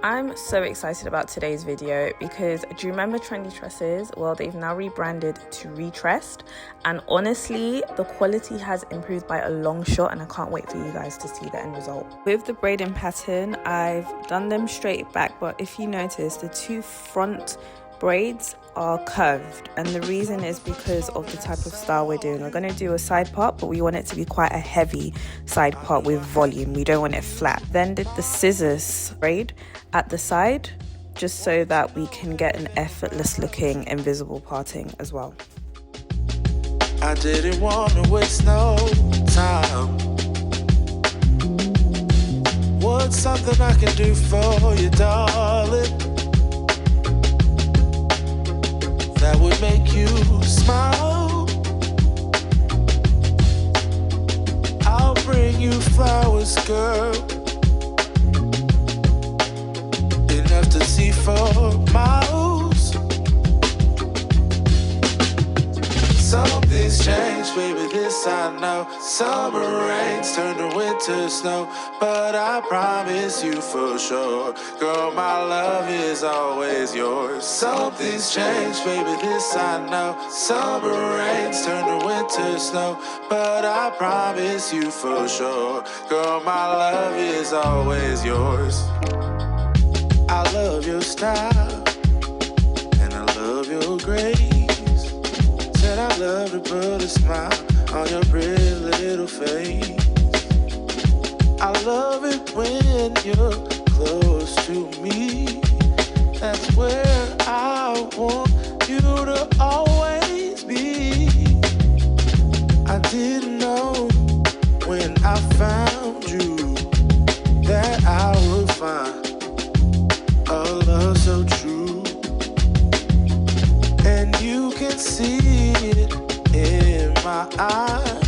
I'm so excited about today's video because do you remember trendy tresses? Well, they've now rebranded to ReTressed, and honestly the quality has improved by a long shot, and I can't wait for you guys to see the end result. With the braiding pattern, I've done them straight back, but if you notice, the two front braids are curved, and the reason is because of the type of style we're doing. We're going to do a side part, but we want it to be quite a heavy side part with volume. We don't want it flat. Then did the scissors braid at the side just so that we can get an effortless looking invisible parting as well. I didn't want to waste no time. What's something I can do for you, darling, that would make you smile? I'll bring you flowers, girl, enough to see for miles. Something's changed, baby, this I know. Summer rains turn to winter snow, but I promise you for sure, girl, my love is always yours. Something's changed, baby, this I know. Summer rains turn to winter snow, but I promise you for sure, girl, my love is always yours. I love your style, and I love your grace. Said I love to put a smile on your pretty little face. I love it when you're close to me. That's where I want you to always be. I didn't know when I found you that I would find a love so true. And you can see it in my eyes,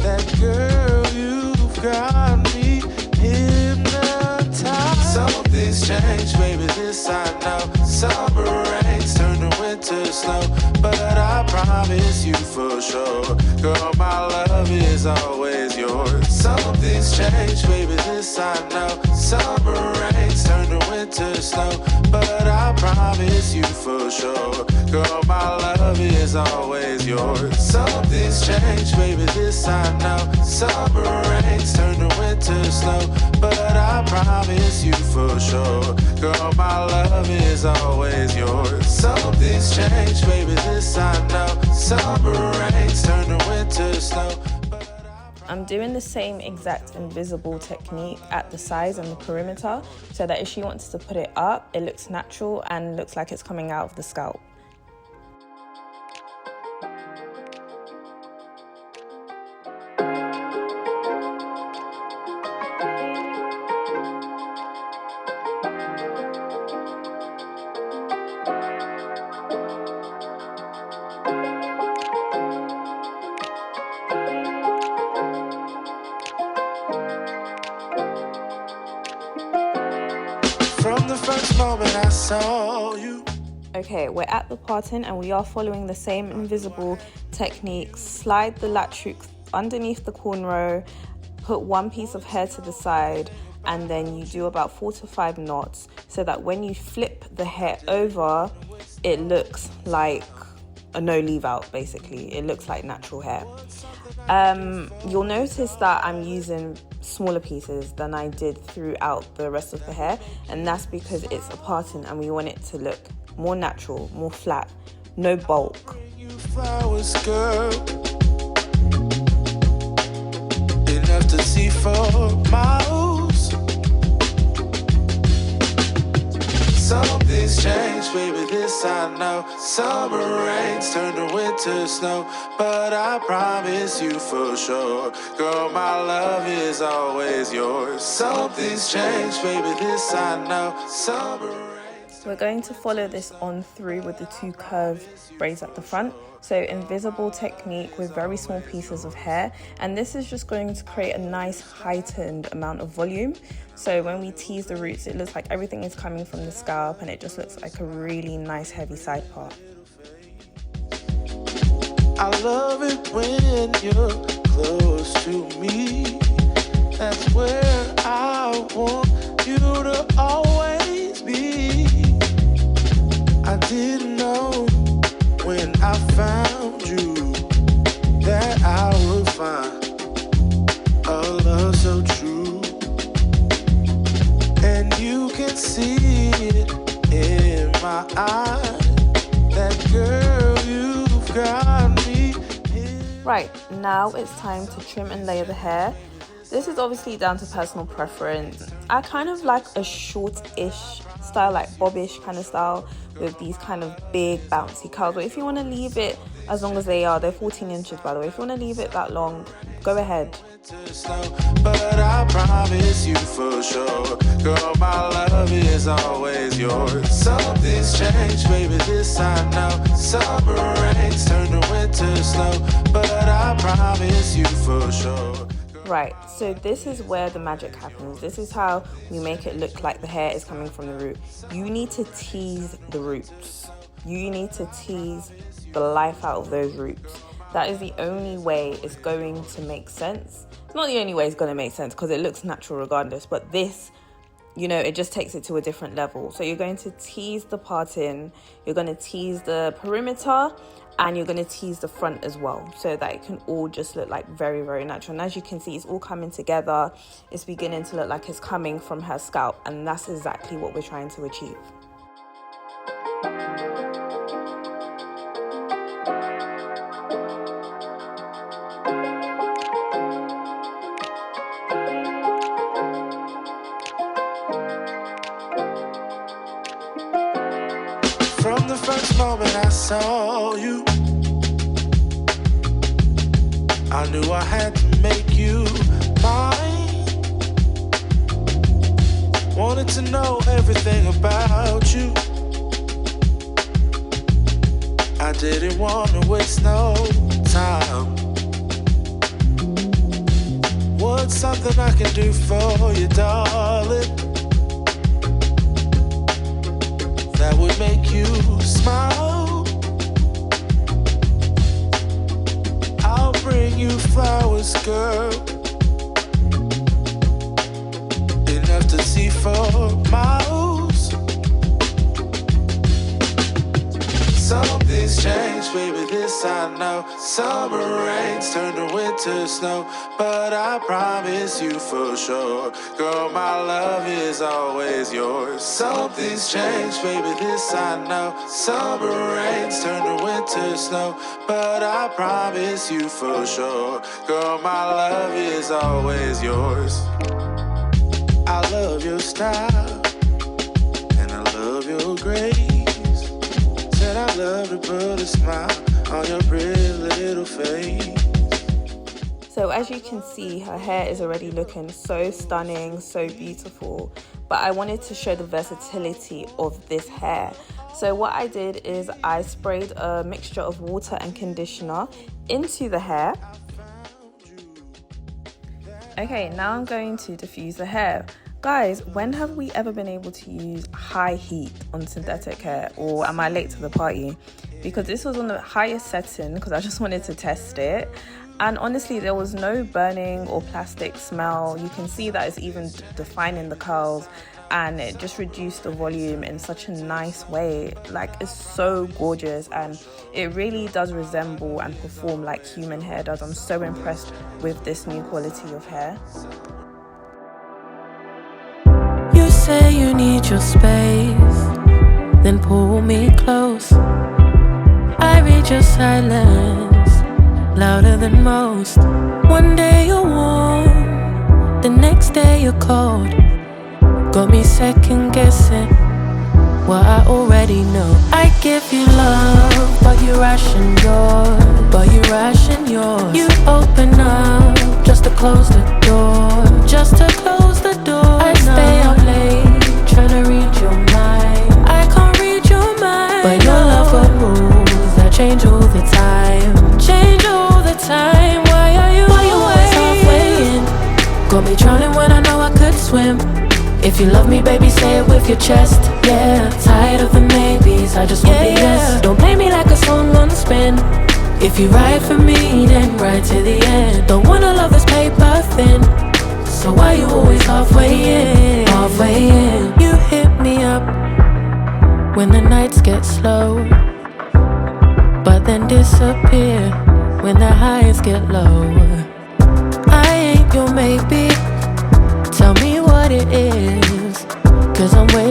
that girl, you've got me hypnotized. Something's changed, baby, this I know. Summer rains turn to winter snow, but I promise you for sure, girl, my love is always yours. Something's changed, baby, this I know. Summer rains turn to winter snow, but I promise you for sure, girl, my love is always yours. Something's changed, baby, this I know. Summer rains turn to winter snow, but I promise you for sure, girl, my love is always yours. Something's changed, baby, this I know. Summer rains turn to winter snow. I'm doing the same exact invisible technique at the sides and the perimeter, so that if she wants to put it up, it looks natural and looks like it's coming out of the scalp. From the first moment I saw you. Okay, we're at the parting and we are following the same invisible technique. Slide the latch hook underneath the cornrow, put one piece of hair to the side, and then you do about 4 to 5 knots so that when you flip the hair over, it looks like a no leave out. Basically, it looks like natural hair. You'll notice that I'm using smaller pieces than I did throughout the rest of the hair, and that's because it's a parting and we want it to look more natural, more flat, no bulk. Flowers, girl, enough to see for miles. Something's changed, baby, this I know. Summer rains turn to winter snow, but I promise you for sure, girl, my love is always yours. Something's changed, baby, this I know. Summer rains. We're going to follow this on through with the two curved braids at the front. So invisible technique with very small pieces of hair, and this is just going to create a nice heightened amount of volume. So when we tease the roots, it looks like everything is coming from the scalp, and it just looks like a really nice heavy side part. I love it when you're close to me. That's where I want you to always can see it in my eyes. That girl, you've got me. Right, now it's time to trim and layer the hair. This is obviously down to personal preference. I kind of like a short-ish style, like bobbish kind of style with these kind of big bouncy curls. But if you want to leave it as long as they're 14 inches by the way, if you want to leave it that long, go ahead. But I promise you for sure, girl, my love is always yours. Something's changed, baby, this I know. Summer rains turn to winter snow, but I promise you for sure. Right, so this is where the magic happens. This is how we make it look like the hair is coming from the root. You need to tease the roots. You need to tease the life out of those roots. That is the only way it's going to make sense. It's not the only way it's going to make sense because it looks natural regardless, but this, you know, it just takes it to a different level. So you're going to tease the parting, you're going to tease the perimeter, and you're going to tease the front as well, so that it can all just look like very, very natural. And as you can see, it's all coming together. It's beginning to look like it's coming from her scalp, and that's exactly what we're trying to achieve. From the first moment I saw you, I knew I had to make you mine. Wanted to know everything about you. I didn't want to waste no time. What's something I can do for you, darling, that would make you smile? I'll bring you flowers, girl, enough to see for miles. Something's changed, baby, this I know. Summer rains turn to winter snow, but I promise you for sure, girl, my love is always yours. Something's changed, baby, this I know. Summer rains turn to winter snow, but I promise you for sure, girl, my love is always yours. I love your style, and I love your grace. Said I love to put a smile on your pretty little face. So as you can see, her hair is already looking so stunning, so beautiful. But I wanted to show the versatility of this hair. So what I did is I sprayed a mixture of water and conditioner into the hair. Okay, now I'm going to diffuse the hair. Guys, when have we ever been able to use high heat on synthetic hair? Or am I late to the party? Because this was on the highest setting because I just wanted to test it. And honestly, there was no burning or plastic smell. You can see that it's even defining the curls, and it just reduced the volume in such a nice way. Like, it's so gorgeous, and it really does resemble and perform like human hair does. I'm so impressed with this new quality of hair. You say you need your space, then pull me close. I read your silence, louder than most. One day you're warm, the next day you're cold. Got me second guessing what I already know. I give you love, but you ration yours. You open up just to close the door. I stay up late, tryna read your mind. I can't read your mind, but your love got rules that change all the time. Why are you always halfway in? Got me drowning when I know I could swim. If you love me, baby, say it with your chest. Yeah, tired of the maybes, I just want the yes. Don't play me like a song on spin. If you ride for me, then ride to the end. Don't wanna love this paper thin, so why you always halfway in? You hit me up when the nights get slow, but then disappear when the highs get low. I ain't your maybe, tell me what it is, 'cause I'm waiting